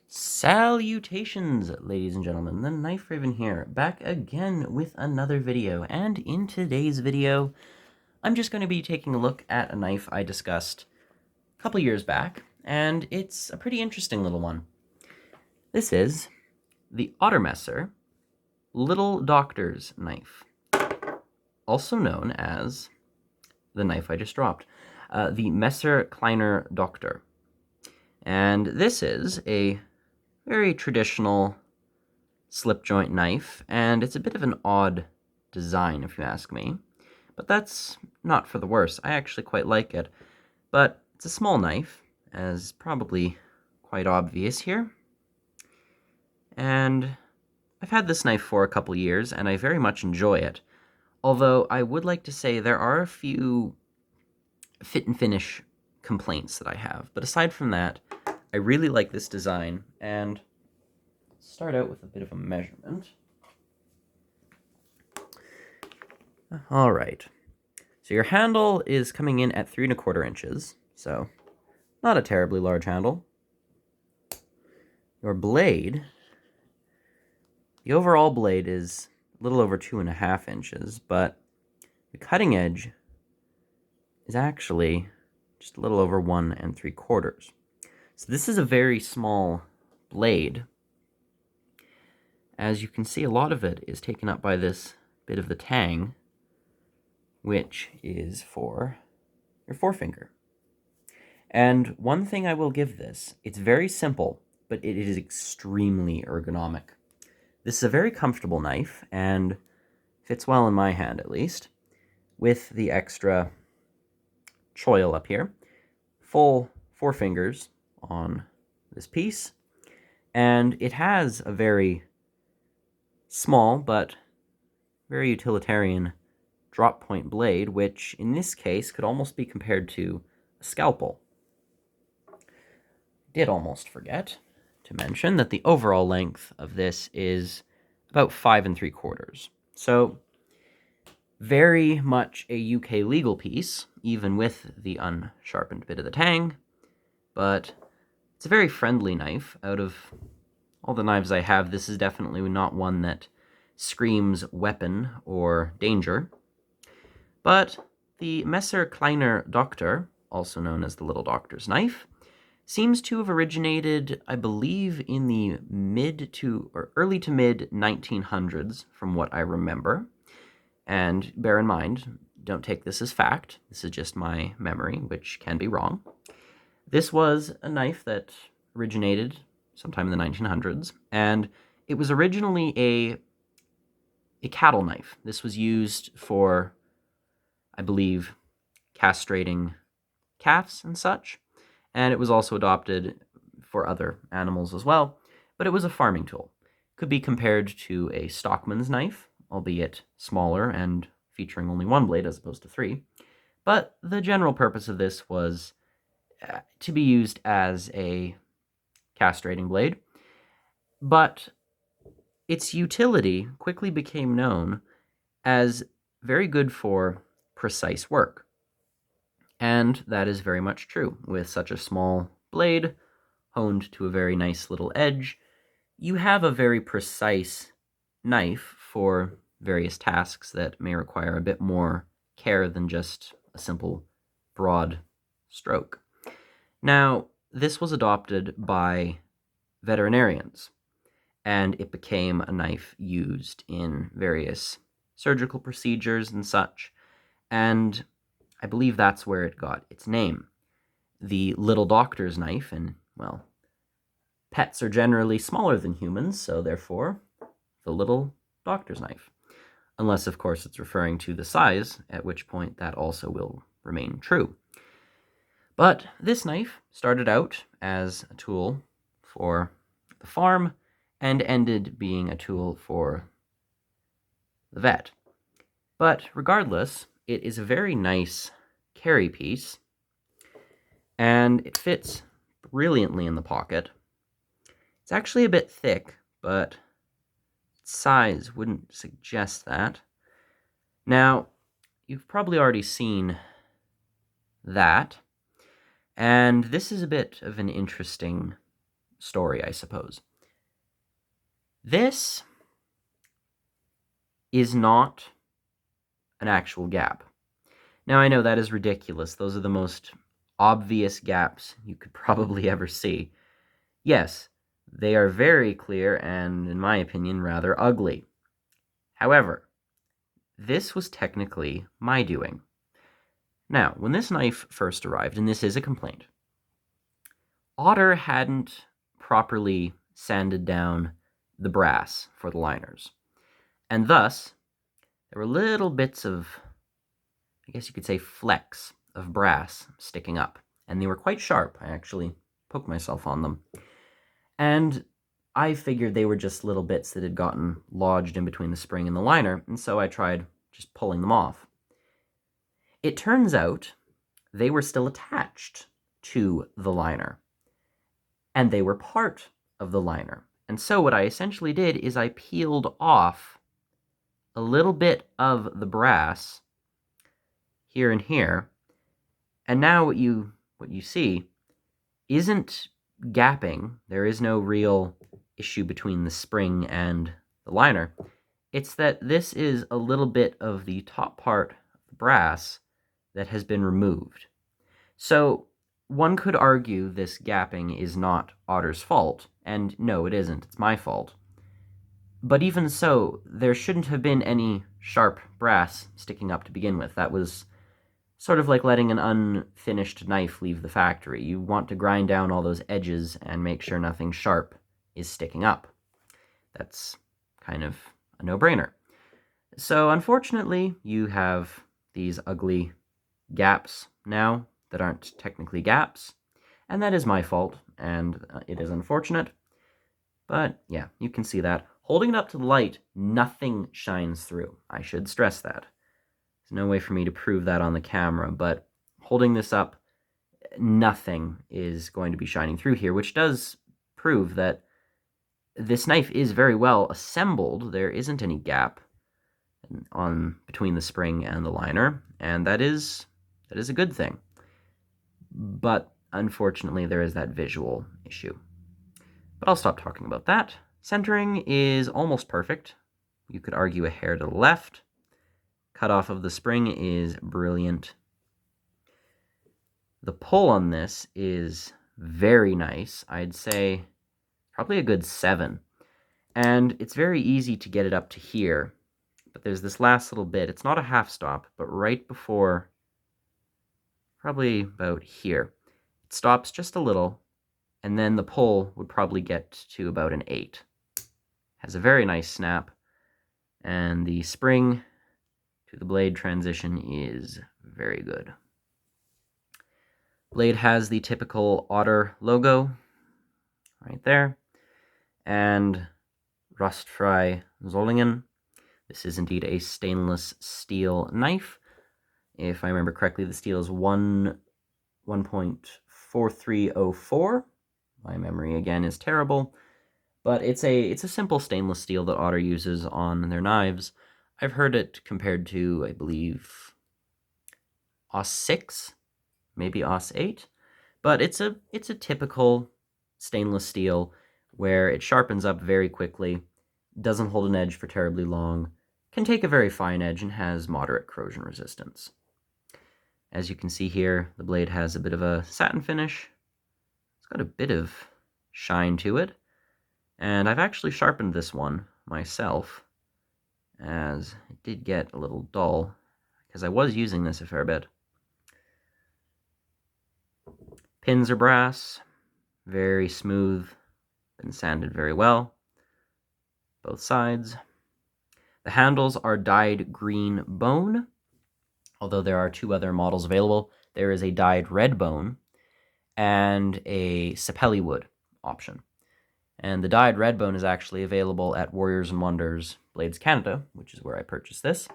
Salutations, ladies and gentlemen, the Knife Raven here, back again with another video, and in today's video, I'm just going to be taking a look at a knife I discussed a couple years back, and it's a pretty interesting little one. This is the Otter Messer Little Doctor's Knife, also known as the knife I just dropped, the Messer Kleiner Doktor. And this is a very traditional slip joint knife, and it's a bit of an odd design if you ask me, but that's not for the worse. I actually quite like it, but it's a small knife, as probably quite obvious here, and I've had this knife for a couple years and I very much enjoy it, although I would like to say there are a few fit and finish complaints that I have, but aside from that, I really like this design, and start out with a bit of a measurement. All right, so your handle is coming in at 3 1/4 inches, so not a terribly large handle. Your blade, the overall blade is a little over 2.5 inches, but the cutting edge is actually just a little over 1 3/4. So this is a very small blade. As you can see, a lot of it is taken up by this bit of the tang, which is for your forefinger. And one thing I will give this, it's very simple, but it is extremely ergonomic. This is a very comfortable knife, and fits well in my hand at least, with the extra choil up here. Full 4 fingers on this piece, and it has a very small but very utilitarian drop point blade, which in this case could almost be compared to a scalpel. Did almost forget to mention that the overall length of this is about 5 3/4. So very much a UK legal piece, even with the unsharpened bit of the tang, but it's a very friendly knife. Out of all the knives I have, this is definitely not one that screams weapon or danger. But the Messer Kleiner Doktor, also known as the Little Doctor's Knife, seems to have originated, I believe, in the early to mid 1900s, from what I remember. And bear in mind, don't take this as fact. This is just my memory, which can be wrong. This was a knife that originated sometime in the 1900s, and it was originally a cattle knife. This was used for, I believe, castrating calves and such, and it was also adopted for other animals as well, but it was a farming tool. Could be compared to a Stockman's knife, albeit smaller and featuring only 1 blade as opposed to 3, but the general purpose of this was to be used as a castrating blade, but its utility quickly became known as very good for precise work. And that is very much true. With such a small blade, honed to a very nice little edge, you have a very precise knife for various tasks that may require a bit more care than just a simple broad stroke. Now, this was adopted by veterinarians, and it became a knife used in various surgical procedures and such, and I believe that's where it got its name. The Little Doctor's Knife, and, well, pets are generally smaller than humans, so therefore, the Little Doctor's Knife. Unless, of course, it's referring to the size, at which point that also will remain true. But this knife started out as a tool for the farm and ended being a tool for the vet. But regardless, it is a very nice carry piece, and it fits brilliantly in the pocket. It's actually a bit thick, but its size wouldn't suggest that. Now, you've probably already seen that, and this is a bit of an interesting story, I suppose. This is not an actual gap. Now, I know that is ridiculous. Those are the most obvious gaps you could probably ever see. Yes, they are very clear and, in my opinion, rather ugly. However, this was technically my doing. Now, when this knife first arrived, and this is a complaint, Otter hadn't properly sanded down the brass for the liners. And thus, there were little bits of, I guess you could say, flecks of brass sticking up. And they were quite sharp. I actually poked myself on them. And I figured they were just little bits that had gotten lodged in between the spring and the liner, and so I tried just pulling them off. It turns out they were still attached to the liner, and they were part of the liner. And so what I essentially did is I peeled off a little bit of the brass here and here, and now what you see isn't gapping. There is no real issue between the spring and the liner. It's that this is a little bit of the top part of the brass that has been removed. So one could argue this gapping is not Otter's fault, and no, it isn't. It's my fault. But even so, there shouldn't have been any sharp brass sticking up to begin with. That was sort of like letting an unfinished knife leave the factory. You want to grind down all those edges and make sure nothing sharp is sticking up. That's kind of a no-brainer. So unfortunately, you have these ugly gaps now that aren't technically gaps, and that is my fault, and it is unfortunate. But yeah, you can see that. Holding it up to the light, nothing shines through. I should stress that. There's no way for me to prove that on the camera, but holding this up, nothing is going to be shining through here, which does prove that this knife is very well assembled. There isn't any gap between the spring and the liner, and that is a good thing. But unfortunately, there is that visual issue. But I'll stop talking about that. Centering is almost perfect. You could argue a hair to the left. Cutoff of the spring is brilliant. The pull on this is very nice. I'd say probably a good 7. And it's very easy to get it up to here. But there's this last little bit. It's not a half stop, but right before, probably about here, it stops just a little, and then the pull would probably get to about an 8. Has a very nice snap, and the spring to the blade transition is very good. Blade has the typical Otter logo right there, and rustfrei Zollingen. This is indeed a stainless steel knife. If I remember correctly, the steel is 1.4304. My memory again is terrible, but it's a simple stainless steel that Otter uses on their knives. I've heard it compared to, I believe, AUS 6, maybe AUS 8, but it's a typical stainless steel where it sharpens up very quickly, doesn't hold an edge for terribly long, can take a very fine edge, and has moderate corrosion resistance. As you can see here, the blade has a bit of a satin finish. It's got a bit of shine to it, and I've actually sharpened this one myself, as it did get a little dull, because I was using this a fair bit. Pins are brass, very smooth, been sanded very well, both sides. The handles are dyed green bone, although there are 2 other models available. There is a dyed red bone and a sapelli wood option. And the dyed red bone is actually available at Warriors and Wonders Blades Canada, which is where I purchased this.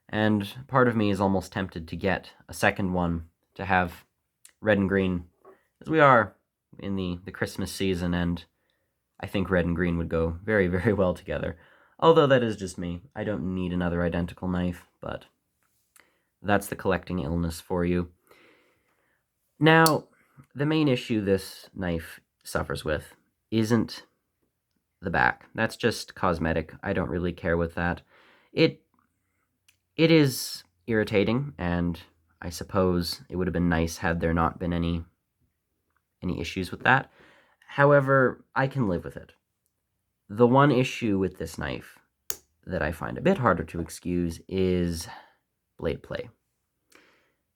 And part of me is almost tempted to get a second one to have red and green, as we are in the Christmas season, and I think red and green would go very, very well together. Although that is just me. I don't need another identical knife, but that's the collecting illness for you. Now, the main issue this knife suffers with isn't the back. That's just cosmetic. I don't really care with that. It is irritating, and I suppose it would have been nice had there not been any issues with that. However, I can live with it. The one issue with this knife that I find a bit harder to excuse is blade play.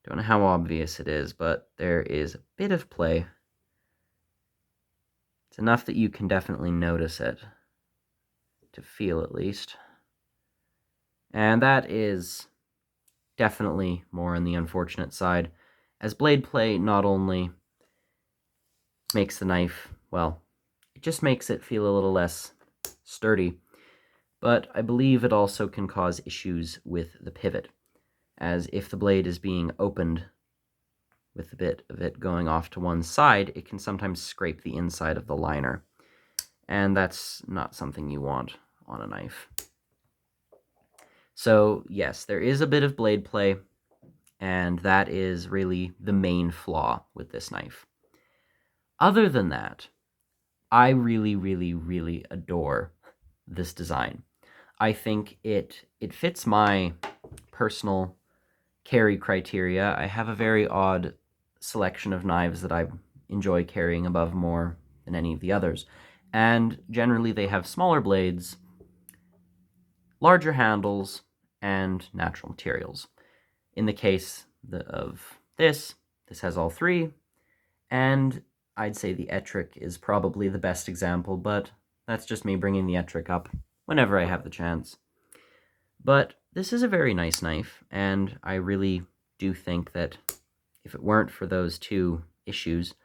Don't know how obvious it is, but there is a bit of play. It's enough that you can definitely notice it, to feel at least. And that is definitely more on the unfortunate side, as blade play not only makes the knife, well, it just makes it feel a little less sturdy, but I believe it also can cause issues with the pivot, as if the blade is being opened with a bit of it going off to one side, it can sometimes scrape the inside of the liner, and that's not something you want on a knife. So yes, there is a bit of blade play, and that is really the main flaw with this knife. Other than that, I really, really, really adore this design. I think it fits my personal carry criteria. I have a very odd selection of knives that I enjoy carrying above more than any of the others, and generally they have smaller blades, larger handles, and natural materials. In the case of this has all three, and I'd say the Ettrick is probably the best example, but that's just me bringing the Ettrick up whenever I have the chance. But this is a very nice knife, and I really do think that if it weren't for those two issues,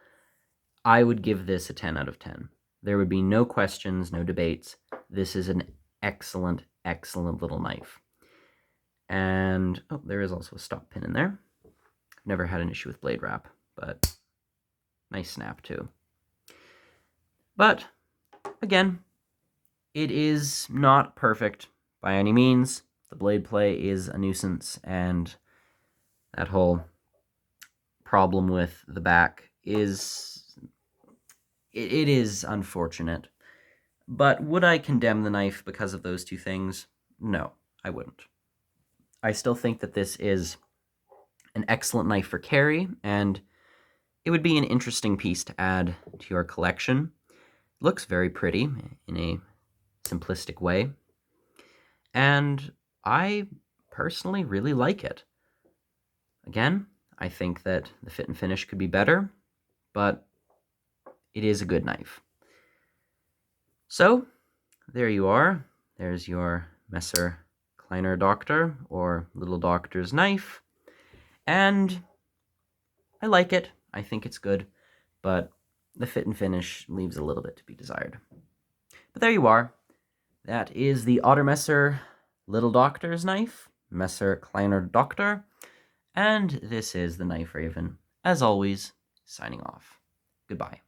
I would give this a 10 out of 10. There would be no questions, no debates. This is an excellent, excellent little knife. And, oh, there is also a stop pin in there. I've never had an issue with blade wrap, but nice snap too. But, again, it is not perfect by any means. The blade play is a nuisance, and that whole problem with the back is, it is unfortunate. But would I condemn the knife because of those two things? No, I wouldn't. I still think that this is an excellent knife for carry, and it would be an interesting piece to add to your collection. It looks very pretty in a simplistic way, and I personally really like it. Again, I think that the fit and finish could be better, but it is a good knife. So, there you are. There's your Messer Kleiner Doktor, or Little Doctor's knife. And I like it. I think it's good, but the fit and finish leaves a little bit to be desired. But there you are. That is the Otter Messer Little Doctor's knife, Messer Kleiner Doktor. And this is the Knife Raven, as always, signing off. Goodbye.